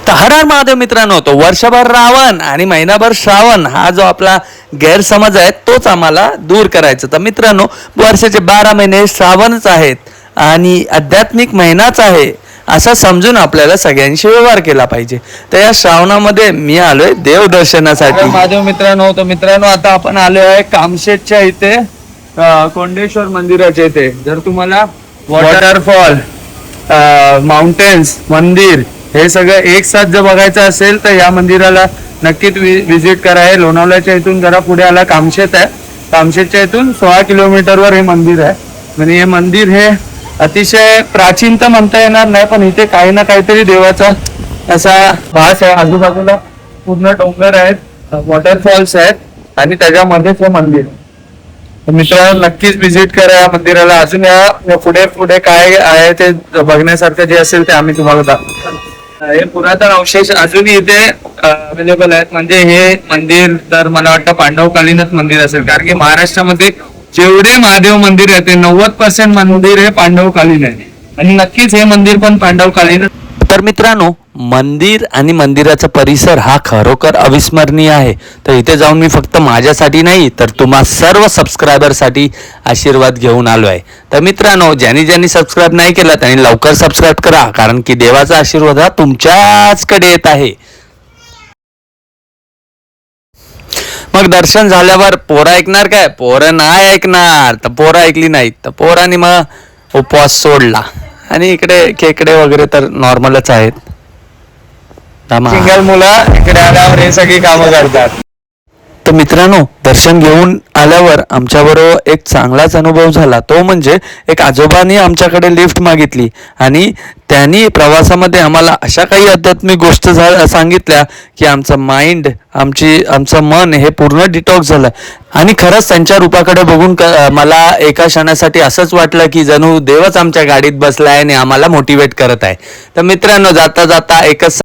तर हर हर महादेव मित्रांनो, तो वर्षभर रावण आणि महिनाभर श्रावण हा जो आपला गैरसमज आहे तोच आम्हाला दूर करायचा. तर मित्रांनो, वर्षाचे 12 महिने श्रावणच आहेत आणि आध्यात्मिक महिनाच आहे असं समजून आपल्याला सगळ्यांशी व्यवहार केला पाहिजे. तर या श्रावणामध्ये मी आलोय देवदर्शनासाठी. महादेव मित्रांनो, तर मित्रांनो आता आपण आलो आहे कामशेतच्या इथे, कोंडेश्वर मंदिराच्या इथे. जर तुम्हाला वॉटरफॉल, माउंटेन्स, मंदिर हे सगळं एक साथ जर बघायचं असेल तर या मंदिराला नक्कीच विजिट करा. हे लोणावळ्याच्या इथून जरा पुढे आला कामशेत आहे. कामशेतच्या इथून 16 किलोमीटरवर हे मंदिर आहे. आणि हे मंदिर हे अतिशय प्राचीन तर म्हणता येणार नाही, पण इथे काही ना काहीतरी देवाचा असा भास आहे. आजूबाजूला पूर्ण डोंगर आहेत, वॉटरफॉल्स आहेत आणि त्याच्यामध्येच हे मंदिर. मित्रांनो, नक्कीच विजिट करा या मंदिराला. अजून या पुढे पुढे काय आहे ते बघण्यासारखं जे असेल ते आम्ही तुम्हाला दाखवतो. हे पुरातन अवशेष अजूनही इथे अवेलेबल आहेत. म्हणजे हे मंदिर तर मला वाटतं पांडवकालीनच मंदिर असेल, कारण की महाराष्ट्रामध्ये जेवढे महादेव मंदिर आहे ते 90% मंदिर हे पांडवकालीन आहे आणि नक्कीच हे मंदिर पण पांडवकालीन. तर मित्रांनो, मंदिर आणि मंदिराचा परिसर हा खरोखर अविस्मरणीय आहे. तर इथे जाऊन मी फक्त माझ्यासाठी नाही तर तुम्हा सर्व सबस्क्रायबरसाठी आशीर्वाद घेऊन आलो आहे. तर मित्रांनो, ज्यांनी सबस्क्राईब नाही केलं त्यांनी लवकर सबस्क्राईब करा, कारण की देवाचा आशीर्वाद हा तुमच्याचकडे येत आहे. मग दर्शन झाल्यावर पोरं ऐकणार काय? पोरं नाही ऐकणार. तर पोरं ऐकली नाहीत तर पोरांनी मग उपवास सोडला. आणि इकडे खेकडे वगैरे तर नॉर्मलच आहेत. सिंगल मुलं इकडे आल्यावर हे सगळी कामं करतात. तर मित्रांनो, दर्शन घेऊन आल्यावर आमच्याबरोबर एक चांगलाच अनुभव झाला. तो म्हणजे एक आजोबांनी आमच्याकडे लिफ्ट मागितली आणि त्यांनी प्रवासामध्ये आम्हाला अशा काही आध्यात्मिक गोष्ट सांगितल्या की आमचं माइंड, आमचं मन हे पूर्ण डिटॉक्स झालं. आणि खरंच त्यांच्या रूपाकडे बघून मला एका क्षणासाठी असंच वाटलं की जणू देवच आमच्या गाडीत बसलाय आणि आम्हाला मोटिवेट करत आहे. तर मित्रांनो, जाता जाता एकच